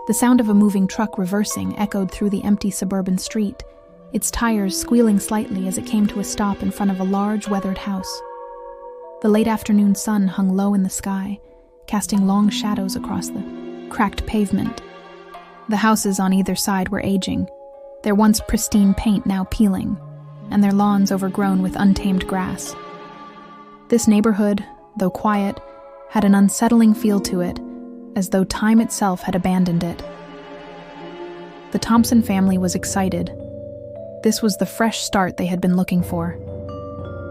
The sound of a moving truck reversing echoed through the empty suburban street, its tires squealing slightly as it came to a stop in front of a large, weathered house. The late afternoon sun hung low in the sky, casting long shadows across the cracked pavement. The houses on either side were aging, their once pristine paint now peeling, and their lawns overgrown with untamed grass. This neighborhood, though quiet, had an unsettling feel to it, as though time itself had abandoned it. The Thompson family was excited. This was the fresh start they had been looking for.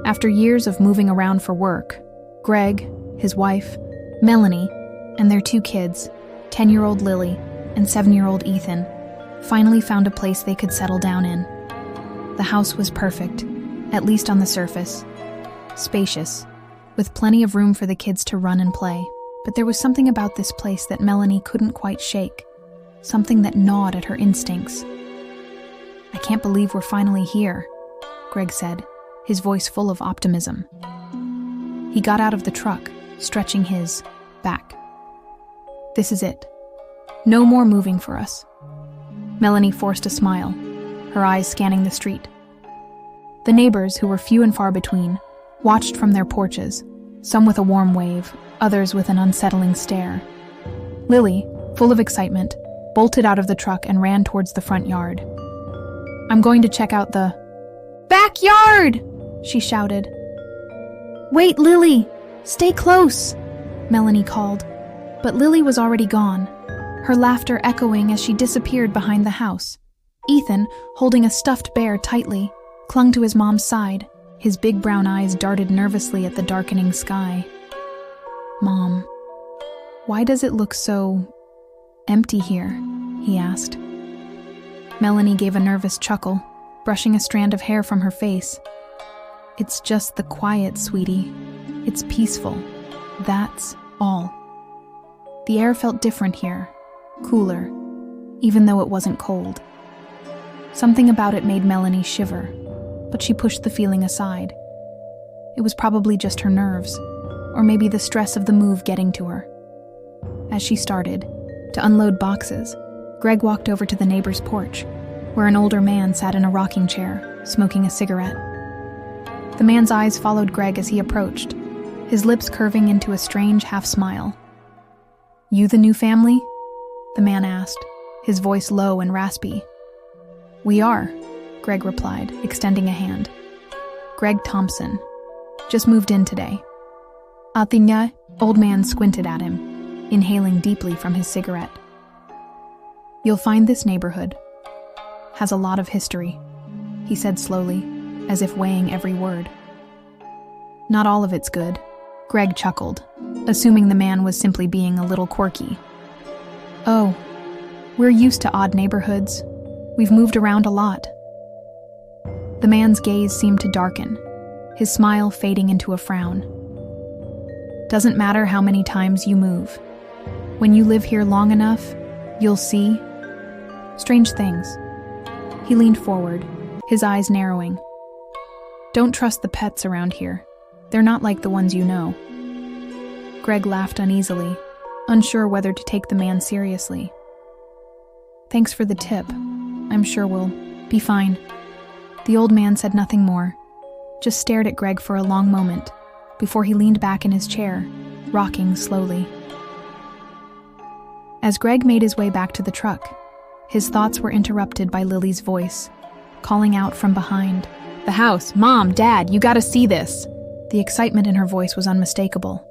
After years of moving around for work, Greg, his wife, Melanie, and their 2 kids, 10-year-old Lily and 7-year-old Ethan, finally found a place they could settle down in. The house was perfect, at least on the surface. Spacious, with plenty of room for the kids to run and play. But there was something about this place that Melanie couldn't quite shake, something that gnawed at her instincts. "I can't believe we're finally here," Greg said, his voice full of optimism. He got out of the truck, stretching his back. "This is it. No more moving for us." Melanie forced a smile, her eyes scanning the street. The neighbors, who were few and far between, watched from their porches, some with a warm wave, others with an unsettling stare. Lily, full of excitement, bolted out of the truck and ran towards the front yard. "I'm going to check out the backyard!" she shouted. "Wait, Lily! Stay close!" Melanie called. But Lily was already gone, her laughter echoing as she disappeared behind the house. Ethan, holding a stuffed bear tightly, clung to his mom's side. His big brown eyes darted nervously at the darkening sky. "Mom, why does it look so empty here?" he asked. Melanie gave a nervous chuckle, brushing a strand of hair from her face. "It's just the quiet, sweetie. It's peaceful. That's all." The air felt different here, cooler, even though it wasn't cold. Something about it made Melanie shiver, but she pushed the feeling aside. It was probably just her nerves, or maybe the stress of the move getting to her. As she started to unload boxes, Greg walked over to the neighbor's porch, where an older man sat in a rocking chair, smoking a cigarette. The man's eyes followed Greg as he approached, his lips curving into a strange half-smile. "You the new family?" the man asked, his voice low and raspy. "We are," Greg replied, extending a hand. "Greg Thompson. Just moved in today." "Atinya?" Old man squinted at him, inhaling deeply from his cigarette. "You'll find this neighborhood has a lot of history," he said slowly, as if weighing every word. "Not all of it's good," Greg chuckled, assuming the man was simply being a little quirky. "Oh, we're used to odd neighborhoods. We've moved around a lot." The man's gaze seemed to darken, his smile fading into a frown. "Doesn't matter how many times you move. When you live here long enough, you'll see strange things." He leaned forward, his eyes narrowing. "Don't trust the pets around here. They're not like the ones you know." Greg laughed uneasily, unsure whether to take the man seriously. "Thanks for the tip. I'm sure we'll be fine." The old man said nothing more, just stared at Greg for a long moment, before he leaned back in his chair, rocking slowly. As Greg made his way back to the truck, his thoughts were interrupted by Lily's voice, calling out from behind. "The house! Mom, Dad, you gotta see this!" The excitement in her voice was unmistakable.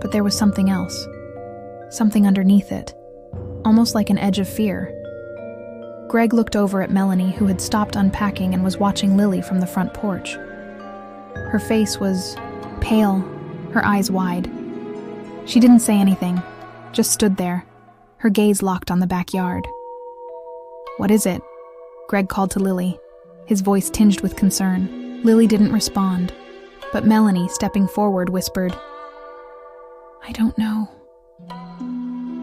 But there was something else. Something underneath it, almost like an edge of fear. Greg looked over at Melanie, who had stopped unpacking and was watching Lily from the front porch. Her face was pale, her eyes wide. She didn't say anything, just stood there, her gaze locked on the backyard. "What is it?" Greg called to Lily, his voice tinged with concern. Lily didn't respond, but Melanie, stepping forward, whispered, "I don't know.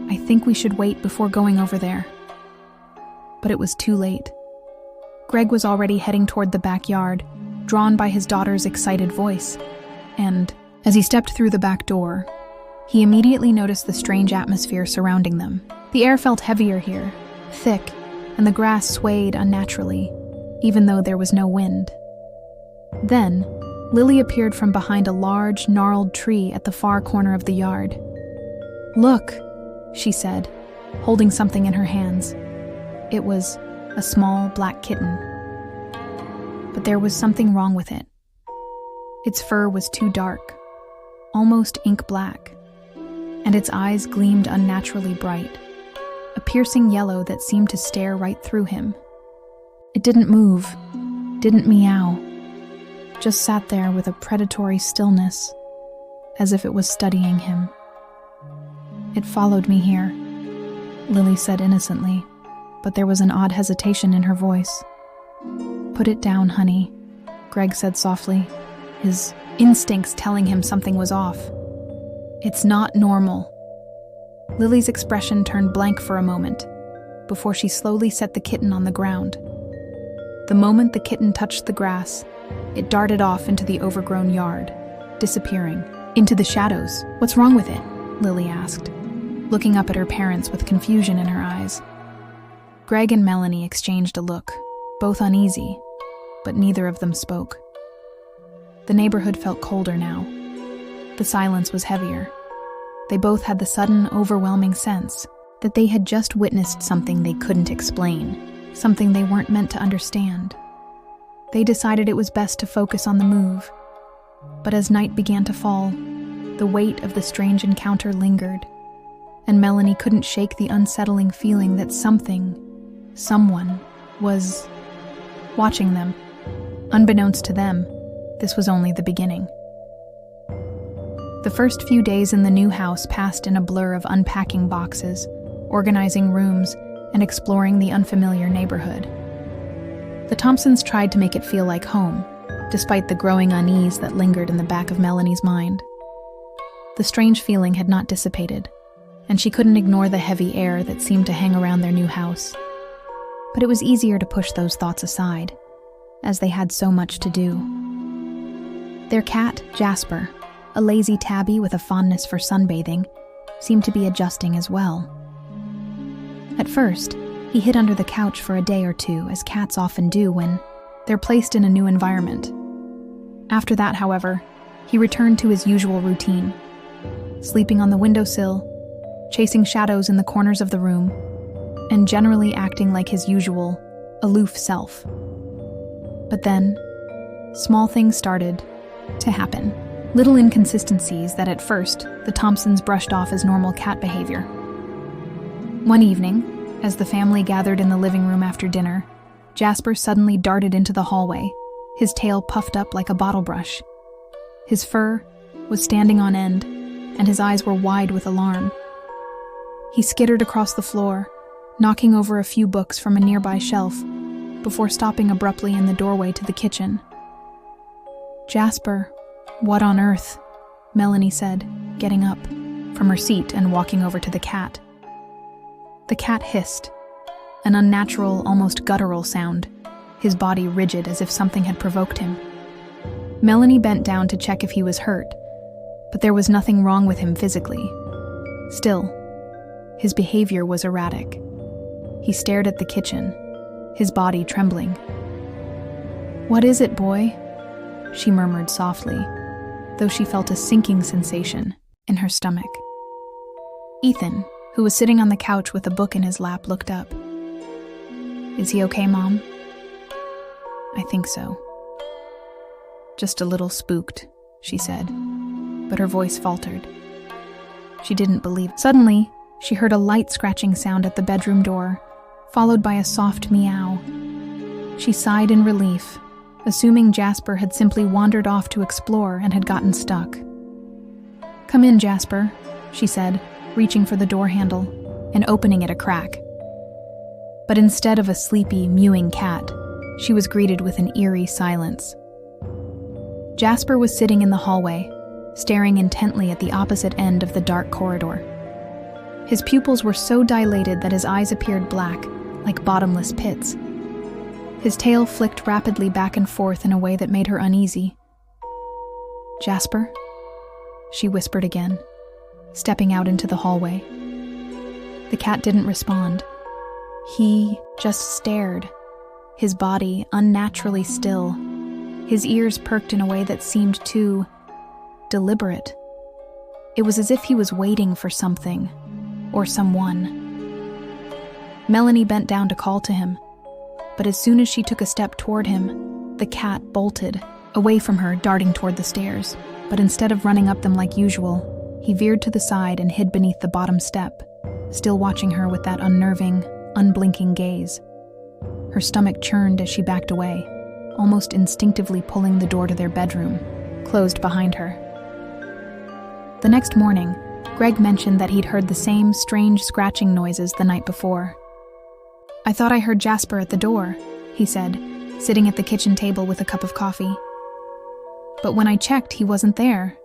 I think we should wait before going over there." But it was too late. Greg was already heading toward the backyard, drawn by his daughter's excited voice. And, as he stepped through the back door, he immediately noticed the strange atmosphere surrounding them. The air felt heavier here, thick, and the grass swayed unnaturally, even though there was no wind. Then, Lily appeared from behind a large, gnarled tree at the far corner of the yard. "Look," she said, holding something in her hands. It was a small black kitten. But there was something wrong with it. Its fur was too dark, almost ink black, and its eyes gleamed unnaturally bright, a piercing yellow that seemed to stare right through him. It didn't move, didn't meow, just sat there with a predatory stillness, as if it was studying him. "It followed me here," Lily said innocently, but there was an odd hesitation in her voice. "Put it down, honey," Greg said softly, his instincts telling him something was off. "It's not normal." Lily's expression turned blank for a moment, before she slowly set the kitten on the ground. The moment the kitten touched the grass, it darted off into the overgrown yard, disappearing into the shadows. "What's wrong with it?" Lily asked, looking up at her parents with confusion in her eyes. Greg and Melanie exchanged a look, both uneasy, but neither of them spoke. The neighborhood felt colder now. The silence was heavier. They both had the sudden, overwhelming sense that they had just witnessed something they couldn't explain, something they weren't meant to understand. They decided it was best to focus on the move. But as night began to fall, the weight of the strange encounter lingered, and Melanie couldn't shake the unsettling feeling that someone, was watching them. Unbeknownst to them, this was only the beginning. The first few days in the new house passed in a blur of unpacking boxes, organizing rooms, and exploring the unfamiliar neighborhood. The Thompsons tried to make it feel like home, despite the growing unease that lingered in the back of Melanie's mind. The strange feeling had not dissipated, and she couldn't ignore the heavy air that seemed to hang around their new house. But it was easier to push those thoughts aside, as they had so much to do. Their cat, Jasper, a lazy tabby with a fondness for sunbathing, seemed to be adjusting as well. At first, he hid under the couch for a day or two, as cats often do when they're placed in a new environment. After that, however, he returned to his usual routine, sleeping on the windowsill, chasing shadows in the corners of the room, and generally acting like his usual, aloof self. But then, small things started to happen. Little inconsistencies that at first the Thompsons brushed off as normal cat behavior. One evening, as the family gathered in the living room after dinner, Jasper suddenly darted into the hallway, his tail puffed up like a bottle brush. His fur was standing on end, and his eyes were wide with alarm. He skittered across the floor, knocking over a few books from a nearby shelf, before stopping abruptly in the doorway to the kitchen. "Jasper, what on earth?" Melanie said, getting up from her seat and walking over to the cat. The cat hissed, an unnatural, almost guttural sound, his body rigid as if something had provoked him. Melanie bent down to check if he was hurt, but there was nothing wrong with him physically. Still, his behavior was erratic. He stared at the kitchen, his body trembling. "What is it, boy?" she murmured softly, though she felt a sinking sensation in her stomach. Ethan, who was sitting on the couch with a book in his lap, looked up. "Is he okay, Mom?" "I think so." "Just a little spooked," she said, but her voice faltered. She didn't believe. Suddenly, she heard a light scratching sound at the bedroom door, followed by a soft meow. She sighed in relief, assuming Jasper had simply wandered off to explore and had gotten stuck. "Come in, Jasper," she said, reaching for the door handle and opening it a crack. But instead of a sleepy, mewing cat, she was greeted with an eerie silence. Jasper was sitting in the hallway, staring intently at the opposite end of the dark corridor. His pupils were so dilated that his eyes appeared black, like bottomless pits. His tail flicked rapidly back and forth in a way that made her uneasy. "Jasper?" she whispered again, stepping out into the hallway. The cat didn't respond. He just stared, his body unnaturally still, his ears perked in a way that seemed too deliberate. It was as if he was waiting for something, or someone. Melanie bent down to call to him, but as soon as she took a step toward him, the cat bolted, away from her, darting toward the stairs. But instead of running up them like usual, he veered to the side and hid beneath the bottom step, still watching her with that unnerving, unblinking gaze. Her stomach churned as she backed away, almost instinctively pulling the door to their bedroom, closed behind her. The next morning, Greg mentioned that he'd heard the same strange scratching noises the night before. "I thought I heard Jasper at the door," he said, sitting at the kitchen table with a cup of coffee. "But when I checked, he wasn't there.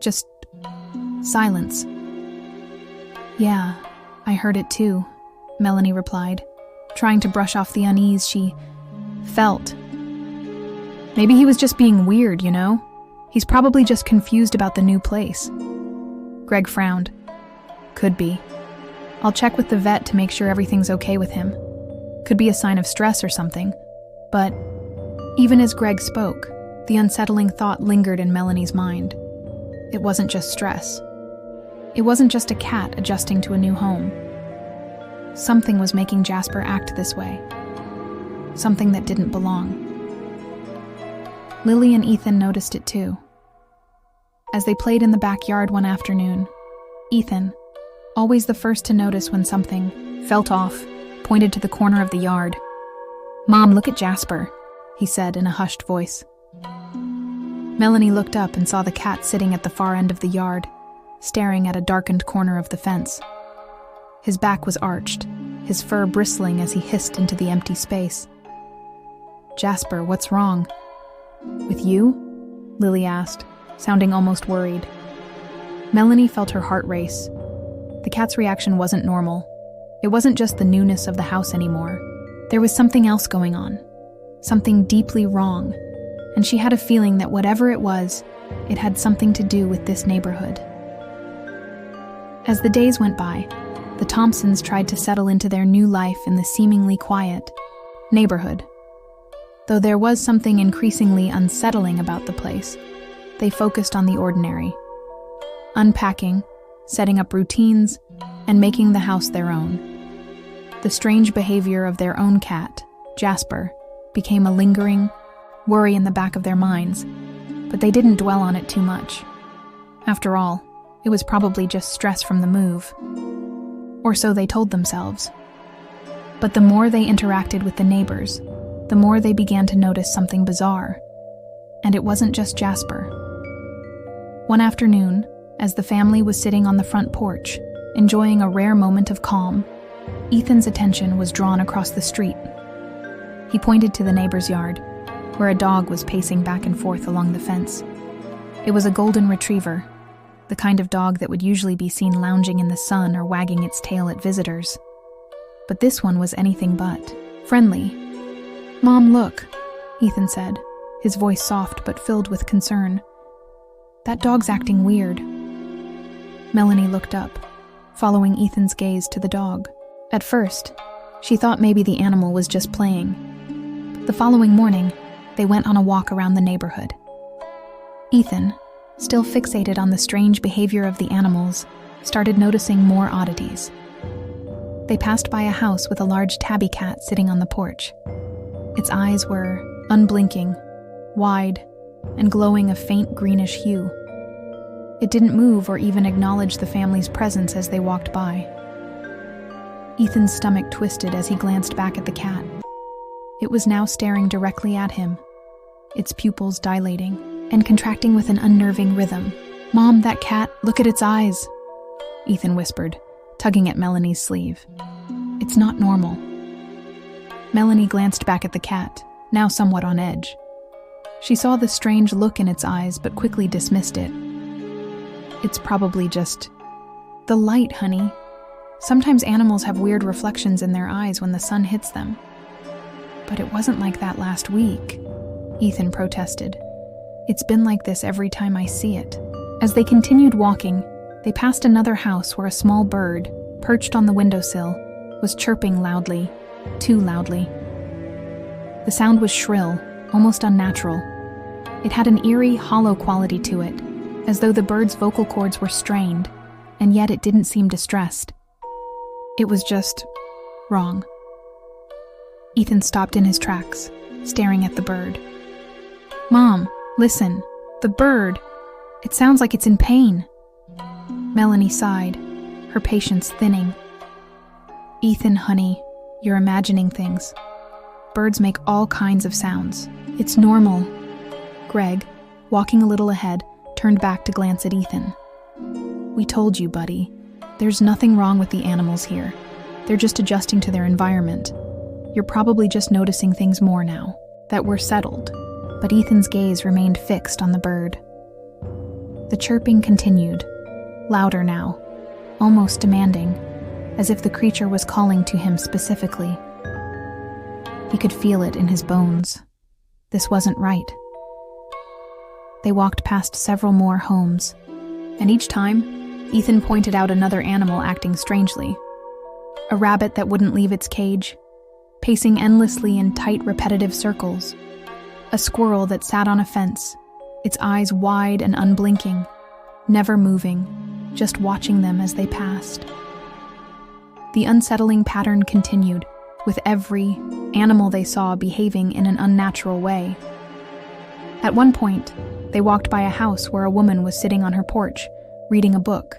Just silence." "Yeah, I heard it too," Melanie replied, trying to brush off the unease she felt. "Maybe he was just being weird, you know? He's probably just confused about the new place." Greg frowned. "Could be. I'll check with the vet to make sure everything's okay with him. Could be a sign of stress or something." But even as Greg spoke, the unsettling thought lingered in Melanie's mind. It wasn't just stress. It wasn't just a cat adjusting to a new home. Something was making Jasper act this way. Something that didn't belong. Lily and Ethan noticed it too. As they played in the backyard one afternoon, Ethan, always the first to notice when something felt off, pointed to the corner of the yard. "Mom, look at Jasper," he said in a hushed voice. Melanie looked up and saw the cat sitting at the far end of the yard, staring at a darkened corner of the fence. His back was arched, his fur bristling as he hissed into the empty space. "Jasper, what's wrong?" "With you?" Lily asked, sounding almost worried. Melanie felt her heart race. The cat's reaction wasn't normal. It wasn't just the newness of the house anymore. There was something else going on, something deeply wrong, and she had a feeling that whatever it was, it had something to do with this neighborhood. As the days went by, the Thompsons tried to settle into their new life in the seemingly quiet neighborhood. Though there was something increasingly unsettling about the place, they focused on the ordinary, unpacking, setting up routines, and making the house their own. The strange behavior of their own cat, Jasper, became a lingering worry in the back of their minds, but they didn't dwell on it too much. After all, it was probably just stress from the move. Or so they told themselves. But the more they interacted with the neighbors, the more they began to notice something bizarre. And it wasn't just Jasper. One afternoon, as the family was sitting on the front porch, enjoying a rare moment of calm, Ethan's attention was drawn across the street. He pointed to the neighbor's yard, where a dog was pacing back and forth along the fence. It was a golden retriever, the kind of dog that would usually be seen lounging in the sun or wagging its tail at visitors. But this one was anything but friendly. "Mom, look," Ethan said, his voice soft but filled with concern. "That dog's acting weird." Melanie looked up, following Ethan's gaze to the dog. At first, she thought maybe the animal was just playing. The following morning, they went on a walk around the neighborhood. Ethan, still fixated on the strange behavior of the animals, started noticing more oddities. They passed by a house with a large tabby cat sitting on the porch. Its eyes were unblinking, wide, and glowing a faint greenish hue. It didn't move or even acknowledge the family's presence as they walked by. Ethan's stomach twisted as he glanced back at the cat. It was now staring directly at him, its pupils dilating and contracting with an unnerving rhythm. "Mom, that cat, look at its eyes," Ethan whispered, tugging at Melanie's sleeve. "It's not normal." Melanie glanced back at the cat, now somewhat on edge. She saw the strange look in its eyes but quickly dismissed it. "It's probably just the light, honey. Sometimes animals have weird reflections in their eyes when the sun hits them." "But it wasn't like that last week," Ethan protested. "It's been like this every time I see it." As they continued walking, they passed another house where a small bird, perched on the windowsill, was chirping loudly, too loudly. The sound was shrill, almost unnatural. It had an eerie, hollow quality to it, as though the bird's vocal cords were strained, and yet it didn't seem distressed. It was just wrong. Ethan stopped in his tracks, staring at the bird. "Mom, listen, the bird. It sounds like it's in pain." Melanie sighed, her patience thinning. "Ethan, honey, you're imagining things. Birds make all kinds of sounds. It's normal." Greg, walking a little ahead, turned back to glance at Ethan. "We told you, buddy. There's nothing wrong with the animals here. They're just adjusting to their environment. You're probably just noticing things more now, that we're settled." But Ethan's gaze remained fixed on the bird. The chirping continued, louder now, almost demanding, as if the creature was calling to him specifically. He could feel it in his bones. This wasn't right. They walked past several more homes, and each time, Ethan pointed out another animal acting strangely. A rabbit that wouldn't leave its cage, pacing endlessly in tight, repetitive circles. A squirrel that sat on a fence, its eyes wide and unblinking, never moving, just watching them as they passed. The unsettling pattern continued, with every animal they saw behaving in an unnatural way. At one point, they walked by a house where a woman was sitting on her porch, reading a book.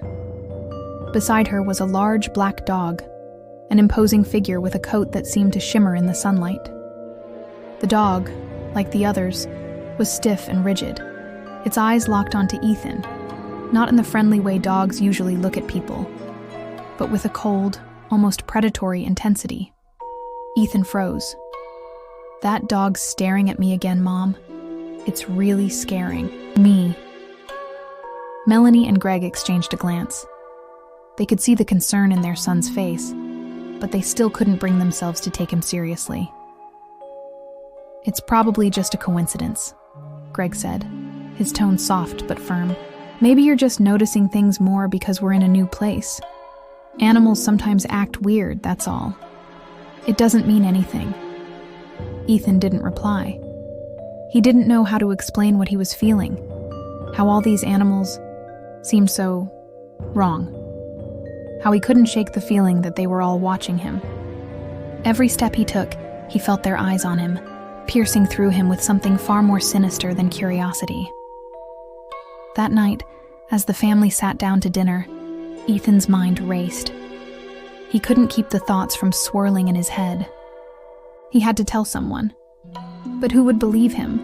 Beside her was a large black dog, an imposing figure with a coat that seemed to shimmer in the sunlight. The dog, like the others, was stiff and rigid, its eyes locked onto Ethan, not in the friendly way dogs usually look at people, but with a cold, almost predatory intensity. Ethan froze. "That dog's staring at me again, Mom. It's really scaring me." Melanie and Greg exchanged a glance. They could see the concern in their son's face, but they still couldn't bring themselves to take him seriously. "It's probably just a coincidence," Greg said, his tone soft but firm. "Maybe you're just noticing things more because we're in a new place. Animals sometimes act weird, that's all. It doesn't mean anything." Ethan didn't reply. He didn't know how to explain what he was feeling, how all these animals seemed so wrong, how he couldn't shake the feeling that they were all watching him. Every step he took, he felt their eyes on him, piercing through him with something far more sinister than curiosity. That night, as the family sat down to dinner, Ethan's mind raced. He couldn't keep the thoughts from swirling in his head. He had to tell someone. But who would believe him?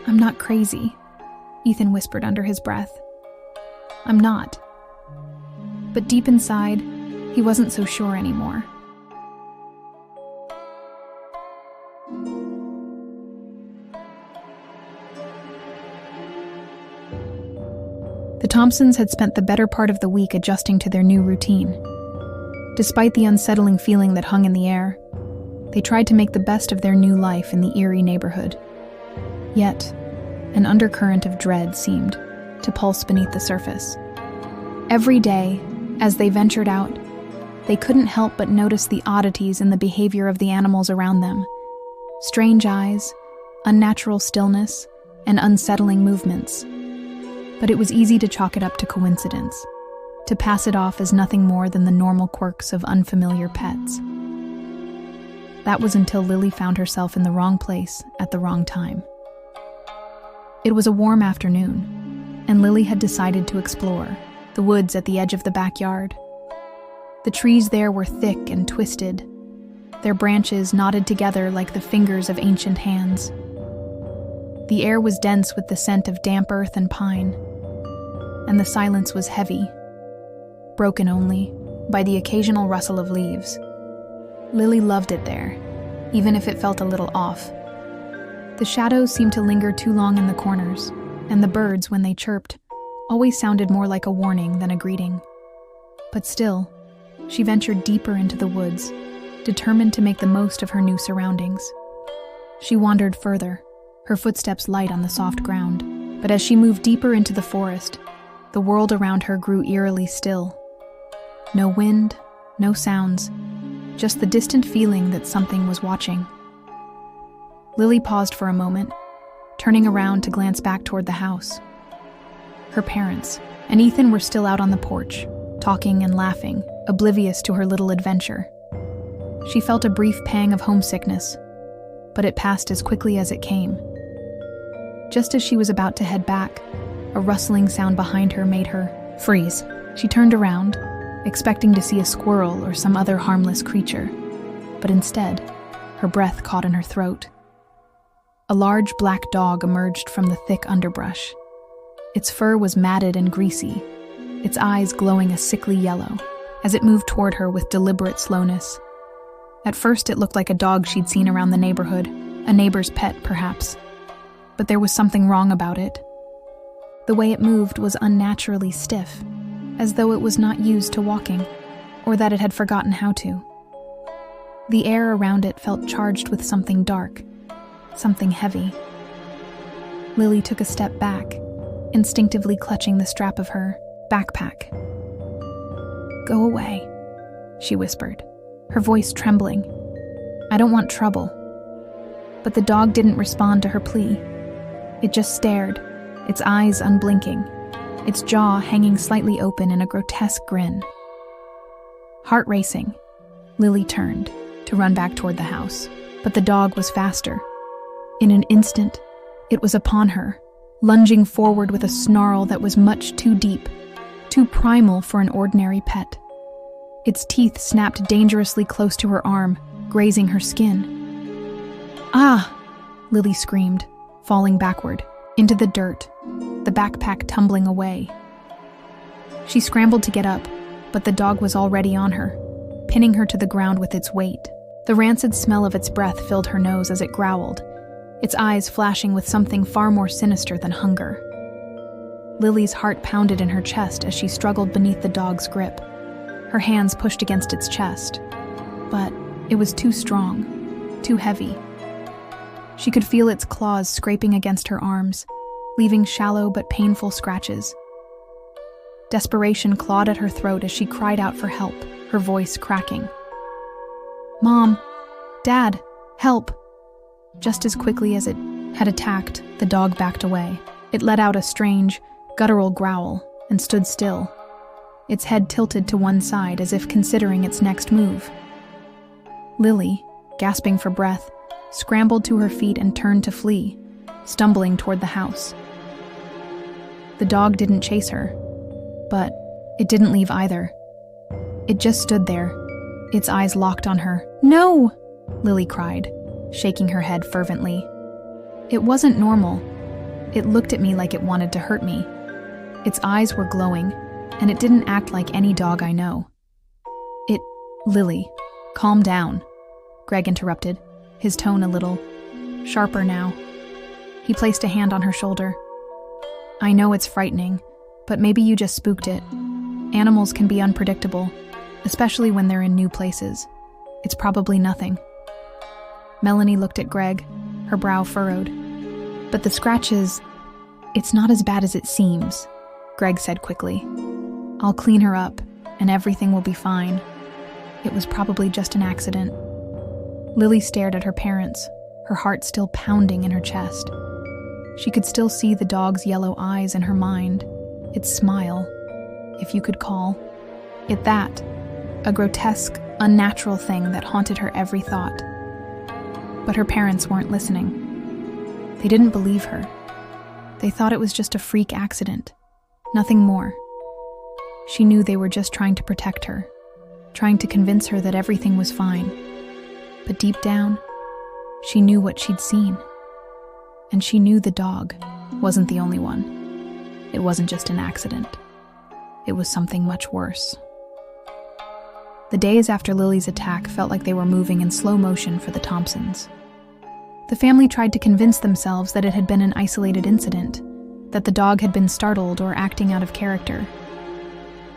"I'm not crazy," Ethan whispered under his breath. "I'm not." But deep inside, he wasn't so sure anymore. The Thompsons had spent the better part of the week adjusting to their new routine. Despite the unsettling feeling that hung in the air, they tried to make the best of their new life in the eerie neighborhood. Yet, an undercurrent of dread seemed to pulse beneath the surface. Every day, as they ventured out, they couldn't help but notice the oddities in the behavior of the animals around them. Strange eyes, unnatural stillness, and unsettling movements. But it was easy to chalk it up to coincidence, to pass it off as nothing more than the normal quirks of unfamiliar pets. That was until Lily found herself in the wrong place at the wrong time. It was a warm afternoon, and Lily had decided to explore the woods at the edge of the backyard. The trees there were thick and twisted, their branches knotted together like the fingers of ancient hands. The air was dense with the scent of damp earth and pine, and the silence was heavy, broken only by the occasional rustle of leaves. Lily loved it there, even if it felt a little off. The shadows seemed to linger too long in the corners, and the birds, when they chirped, always sounded more like a warning than a greeting. But still, she ventured deeper into the woods, determined to make the most of her new surroundings. She wandered further, her footsteps light on the soft ground, but as she moved deeper into the forest, the world around her grew eerily still. No wind, no sounds, just the distant feeling that something was watching. Lily paused for a moment, turning around to glance back toward the house. Her parents and Ethan were still out on the porch, talking and laughing, oblivious to her little adventure. She felt a brief pang of homesickness, but it passed as quickly as it came. Just as she was about to head back, a rustling sound behind her made her freeze. She turned around, expecting to see a squirrel or some other harmless creature, but instead, her breath caught in her throat. A large black dog emerged from the thick underbrush. Its fur was matted and greasy, its eyes glowing a sickly yellow, as it moved toward her with deliberate slowness. At first, it looked like a dog she'd seen around the neighborhood, a neighbor's pet, perhaps. But there was something wrong about it. The way it moved was unnaturally stiff, as though it was not used to walking, or that it had forgotten how to. The air around it felt charged with something dark, something heavy. Lily took a step back, instinctively clutching the strap of her backpack. "Go away," she whispered, her voice trembling. "I don't want trouble." But the dog didn't respond to her plea. It just stared, its eyes unblinking, its jaw hanging slightly open in a grotesque grin. Heart racing, Lily turned to run back toward the house, but the dog was faster. In an instant, it was upon her, lunging forward with a snarl that was much too deep, too primal for an ordinary pet. Its teeth snapped dangerously close to her arm, grazing her skin. "Ah!" Lily screamed, falling backward, into the dirt, the backpack tumbling away. She scrambled to get up, but the dog was already on her, pinning her to the ground with its weight. The rancid smell of its breath filled her nose as it growled, its eyes flashing with something far more sinister than hunger. Lily's heart pounded in her chest as she struggled beneath the dog's grip. Her hands pushed against its chest, but it was too strong, too heavy. She could feel its claws scraping against her arms, leaving shallow but painful scratches. Desperation clawed at her throat as she cried out for help, her voice cracking. "Mom! Dad! Help!" Just as quickly as it had attacked, the dog backed away. It let out a strange, guttural growl and stood still, its head tilted to one side as if considering its next move. Lily, gasping for breath, scrambled to her feet and turned to flee, stumbling toward the house. The dog didn't chase her, but it didn't leave either. It just stood there, its eyes locked on her. "No!" Lily cried, shaking her head fervently. It wasn't normal. It looked at me like it wanted to hurt me. Its eyes were glowing, and it didn't act like any dog I know. "Lily, calm down," Greg interrupted, his tone a little sharper now. He placed a hand on her shoulder. "I know it's frightening, but maybe you just spooked it. Animals can be unpredictable, especially when they're in new places. It's probably nothing." Melanie looked at Greg, her brow furrowed. "But the scratches, it's not as bad as it seems," Greg said quickly. "I'll clean her up, and everything will be fine. It was probably just an accident." Lily stared at her parents, her heart still pounding in her chest. She could still see the dog's yellow eyes in her mind, its smile, if you could call it that, a grotesque, unnatural thing that haunted her every thought. But her parents weren't listening. They didn't believe her. They thought it was just a freak accident, nothing more. She knew they were just trying to protect her, trying to convince her that everything was fine. But deep down, she knew what she'd seen. And she knew the dog wasn't the only one. It wasn't just an accident. It was something much worse. The days after Lily's attack felt like they were moving in slow motion for the Thompsons. The family tried to convince themselves that it had been an isolated incident, that the dog had been startled or acting out of character.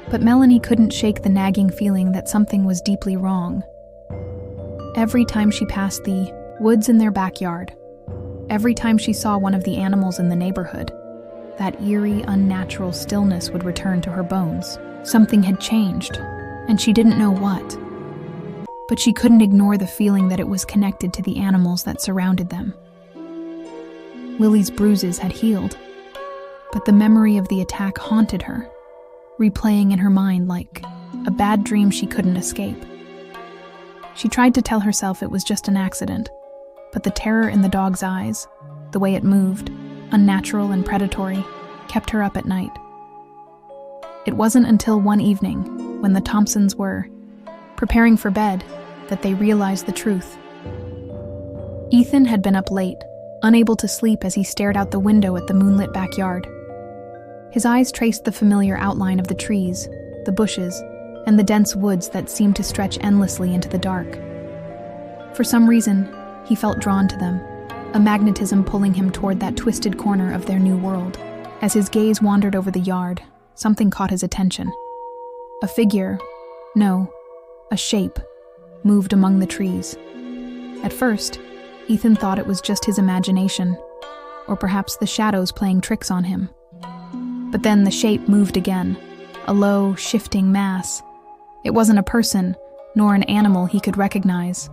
But Melanie couldn't shake the nagging feeling that something was deeply wrong. Every time she passed the woods in their backyard, every time she saw one of the animals in the neighborhood, that eerie, unnatural stillness would return to her bones. Something had changed, and she didn't know what. But she couldn't ignore the feeling that it was connected to the animals that surrounded them. Lily's bruises had healed, but the memory of the attack haunted her, replaying in her mind like a bad dream she couldn't escape. She tried to tell herself it was just an accident, but the terror in the dog's eyes, the way it moved, unnatural and predatory, kept her up at night. It wasn't until one evening, when the Thompsons were preparing for bed, that they realized the truth. Ethan had been up late, unable to sleep as he stared out the window at the moonlit backyard. His eyes traced the familiar outline of the trees, the bushes, and the dense woods that seemed to stretch endlessly into the dark. For some reason, he felt drawn to them, a magnetism pulling him toward that twisted corner of their new world. As his gaze wandered over the yard, something caught his attention. A figure, no, a shape, moved among the trees. At first, Ethan thought it was just his imagination, or perhaps the shadows playing tricks on him. But then the shape moved again, a low, shifting mass. It wasn't a person, nor an animal he could recognize.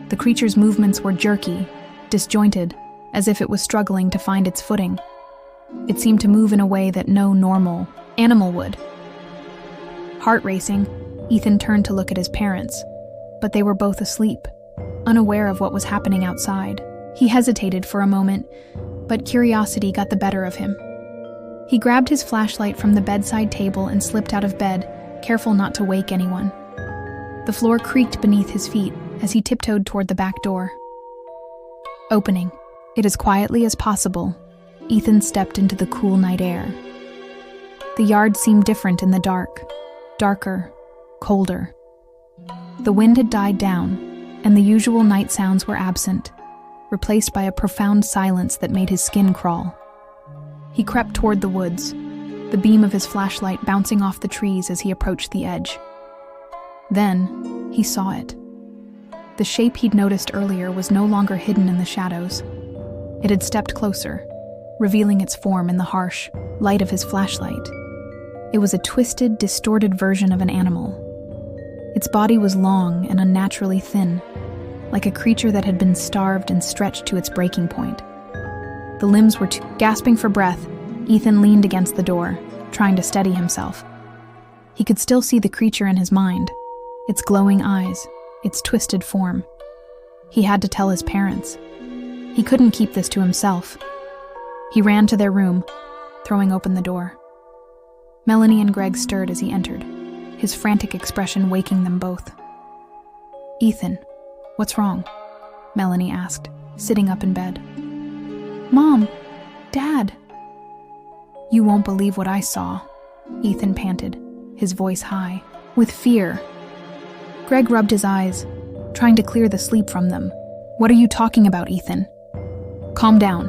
The creature's movements were jerky, disjointed, as if it was struggling to find its footing. It seemed to move in a way that no normal animal would. Heart racing, Ethan turned to look at his parents, but they were both asleep, unaware of what was happening outside. He hesitated for a moment, but curiosity got the better of him. He grabbed his flashlight from the bedside table and slipped out of bed, careful not to wake anyone. The floor creaked beneath his feet as he tiptoed toward the back door. Opening it as quietly as possible, Ethan stepped into the cool night air. The yard seemed different in the dark, darker, colder. The wind had died down, and the usual night sounds were absent, replaced by a profound silence that made his skin crawl. He crept toward the woods, the beam of his flashlight bouncing off the trees as he approached the edge. Then, he saw it. The shape he'd noticed earlier was no longer hidden in the shadows. It had stepped closer, revealing its form in the harsh light of his flashlight. It was a twisted, distorted version of an animal. Its body was long and unnaturally thin, like a creature that had been starved and stretched to its breaking point. The limbs were gasping for breath. Ethan leaned against the door, trying to steady himself. He could still see the creature in his mind, its glowing eyes, its twisted form. He had to tell his parents. He couldn't keep this to himself. He ran to their room, throwing open the door. Melanie and Greg stirred as he entered, his frantic expression waking them both. "Ethan, what's wrong?" Melanie asked, sitting up in bed. "Mom, Dad." "You won't believe what I saw," Ethan panted, his voice high, with fear. Greg rubbed his eyes, trying to clear the sleep from them. "What are you talking about, Ethan? Calm down.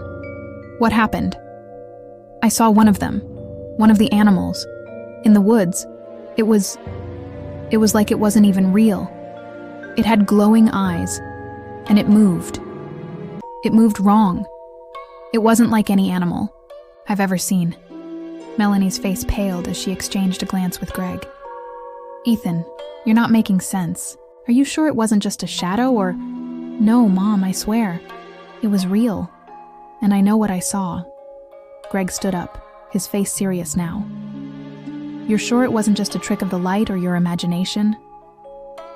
What happened?" "I saw one of them, one of the animals, in the woods. It was like it wasn't even real. It had glowing eyes, and it moved. It moved wrong. It wasn't like any animal I've ever seen." Melanie's face paled as she exchanged a glance with Greg. "Ethan, you're not making sense. Are you sure it wasn't just a shadow or—" "No, Mom, I swear. It was real. And I know what I saw." Greg stood up, his face serious now. "You're sure it wasn't just a trick of the light or your imagination?"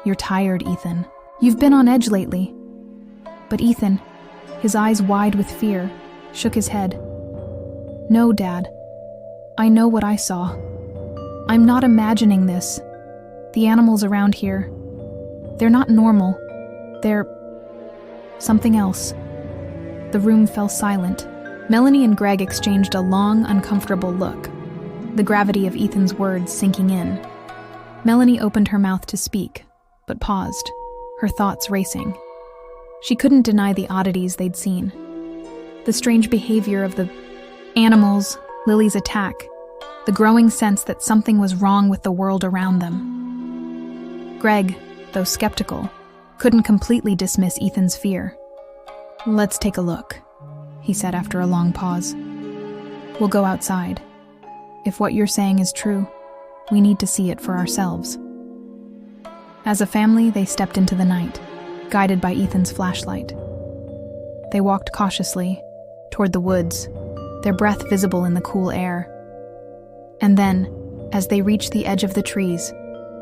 "You're tired, Ethan. You've been on edge lately." But Ethan, his eyes wide with fear, shook his head. "No, Dad. I know what I saw. I'm not imagining this. The animals around here, they're not normal. They're something else." The room fell silent. Melanie and Greg exchanged a long, uncomfortable look, the gravity of Ethan's words sinking in. Melanie opened her mouth to speak, but paused, her thoughts racing. She couldn't deny the oddities they'd seen. The strange behavior of the animals, Lily's attack, the growing sense that something was wrong with the world around them. Greg, though skeptical, couldn't completely dismiss Ethan's fear. "Let's take a look," he said after a long pause. "We'll go outside. If what you're saying is true, We need to see it for ourselves." As a family, they stepped into the night, guided by Ethan's flashlight. They walked cautiously toward the woods, their breath visible in the cool air. And then, as they reached the edge of the trees,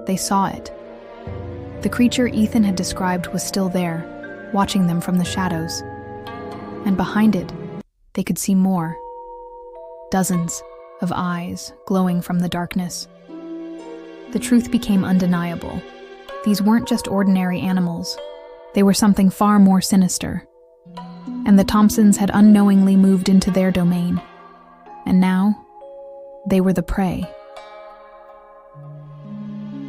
they saw it. The creature Ethan had described was still there, watching them from the shadows. And behind it, they could see more. Dozens of eyes glowing from the darkness. The truth became undeniable. These weren't just ordinary animals. They were something far more sinister. And the Thompsons had unknowingly moved into their domain. And now, they were the prey.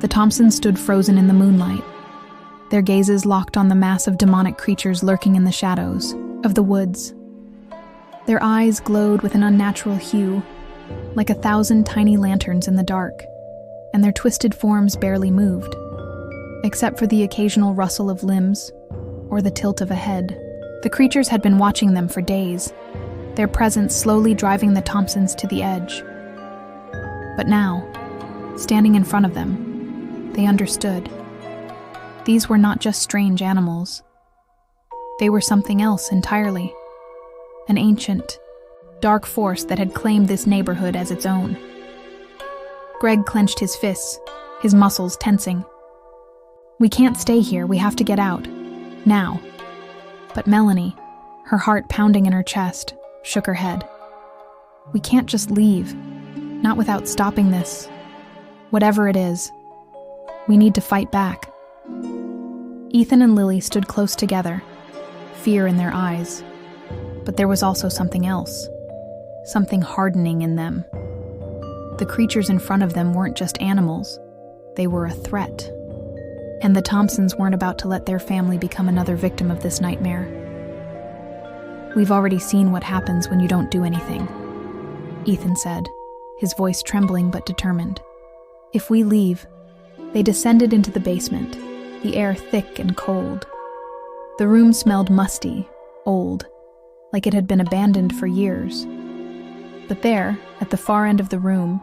The Thompsons stood frozen in the moonlight, their gazes locked on the mass of demonic creatures lurking in the shadows of the woods. Their eyes glowed with an unnatural hue, like 1,000 tiny lanterns in the dark, and their twisted forms barely moved, except for the occasional rustle of limbs or the tilt of a head. The creatures had been watching them for days, their presence slowly driving the Thompsons to the edge. But now, standing in front of them, they understood. These were not just strange animals. They were something else entirely. An ancient, dark force that had claimed this neighborhood as its own. Greg clenched his fists, his muscles tensing. "We can't stay here, we have to get out. Now." But Melanie, her heart pounding in her chest, shook her head. "We can't just leave. Not without stopping this. Whatever it is. We need to fight back." Ethan and Lily stood close together, fear in their eyes. But there was also something else. Something hardening in them. The creatures in front of them weren't just animals. They were a threat. And the Thompsons weren't about to let their family become another victim of this nightmare. "We've already seen what happens when you don't do anything," Ethan said, his voice trembling but determined. "If we leave..." They descended into the basement, the air thick and cold. The room smelled musty, old, like it had been abandoned for years. But there, at the far end of the room,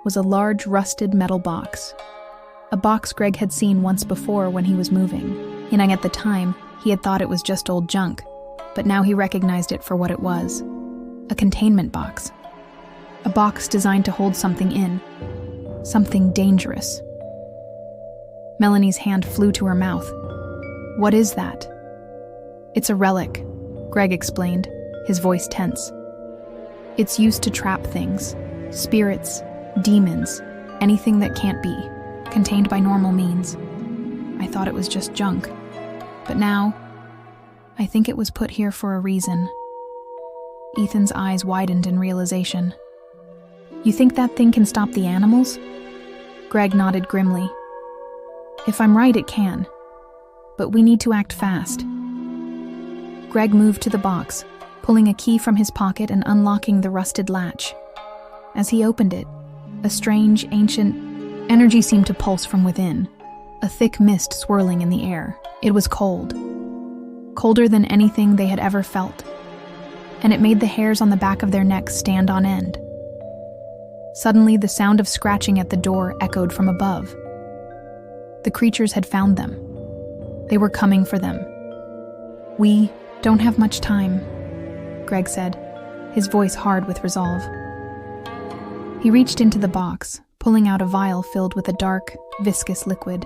was a large rusted metal box. A box Greg had seen once before when he was moving. And at the time, he had thought it was just old junk, but now he recognized it for what it was. A containment box. A box designed to hold something in. Something dangerous. Melanie's hand flew to her mouth. "What is that?" "It's a relic," Greg explained, his voice tense. "It's used to trap things. Spirits, demons, anything that can't be, contained by normal means. I thought it was just junk. But now, I think it was put here for a reason." Ethan's eyes widened in realization. "You think that thing can stop the animals?" Greg nodded grimly. "If I'm right, it can. But we need to act fast." Greg moved to the box, pulling a key from his pocket and unlocking the rusted latch. As he opened it, a strange, ancient energy seemed to pulse from within, a thick mist swirling in the air. It was cold. Colder than anything they had ever felt, and it made the hairs on the back of their necks stand on end. Suddenly, the sound of scratching at the door echoed from above. The creatures had found them. They were coming for them. "We don't have much time," Greg said, his voice hard with resolve. He reached into the box, pulling out a vial filled with a dark, viscous liquid.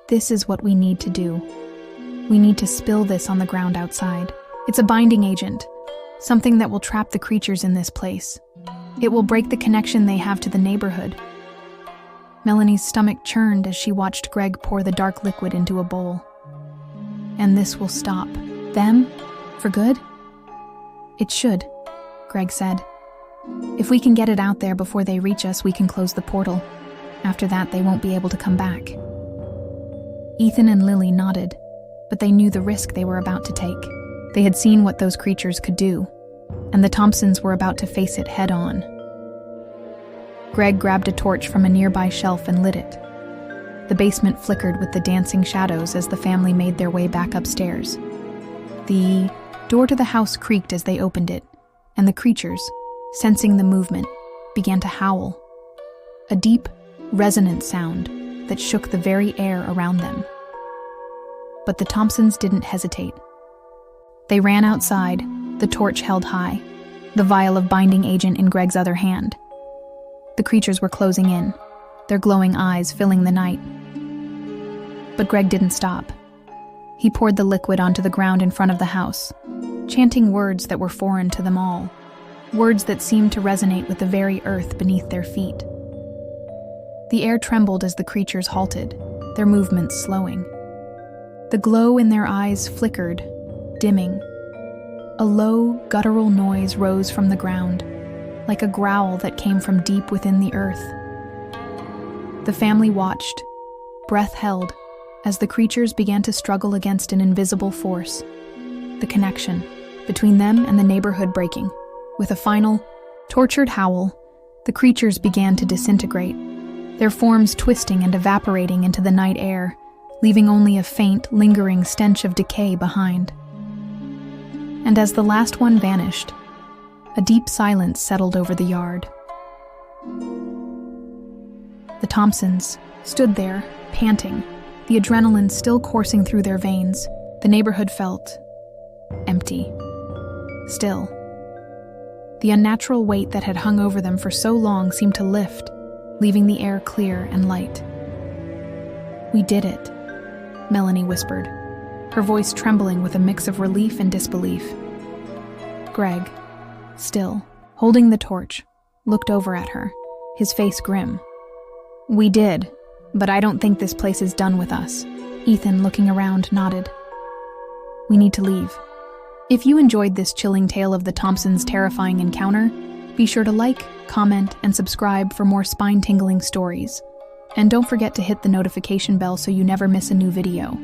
"This is what we need to do. We need to spill this on the ground outside. It's a binding agent, something that will trap the creatures in this place. It will break the connection they have to the neighborhood." Melanie's stomach churned as she watched Greg pour the dark liquid into a bowl. "And this will stop them? For good?" "It should," Greg said. "If we can get it out there before they reach us, we can close the portal. After that, they won't be able to come back." Ethan and Lily nodded, but they knew the risk they were about to take. They had seen what those creatures could do, and the Thompsons were about to face it head-on. Greg grabbed a torch from a nearby shelf and lit it. The basement flickered with the dancing shadows as the family made their way back upstairs. The door to the house creaked as they opened it, and the creatures, sensing the movement, began to howl. A deep, resonant sound that shook the very air around them. But the Thompsons didn't hesitate. They ran outside, the torch held high, the vial of binding agent in Greg's other hand. The creatures were closing in, their glowing eyes filling the night. But Greg didn't stop. He poured the liquid onto the ground in front of the house, chanting words that were foreign to them all, words that seemed to resonate with the very earth beneath their feet. The air trembled as the creatures halted, their movements slowing. The glow in their eyes flickered, dimming. A low, guttural noise rose from the ground, like a growl that came from deep within the earth. The family watched, breath held, as the creatures began to struggle against an invisible force, the connection between them and the neighborhood breaking. With a final, tortured howl, the creatures began to disintegrate, their forms twisting and evaporating into the night air, leaving only a faint, lingering stench of decay behind. And as the last one vanished, a deep silence settled over the yard. The Thompsons stood there, panting, the adrenaline still coursing through their veins. The neighborhood felt empty, still. The unnatural weight that had hung over them for so long seemed to lift, leaving the air clear and light. "We did it," Melanie whispered, her voice trembling with a mix of relief and disbelief. Greg, still, holding the torch, looked over at her, his face grim. "We did, but I don't think this place is done with us." Ethan, looking around, nodded. "We need to leave." If you enjoyed this chilling tale of the Thompsons' terrifying encounter, be sure to like, comment, and subscribe for more spine-tingling stories. And don't forget to hit the notification bell so you never miss a new video.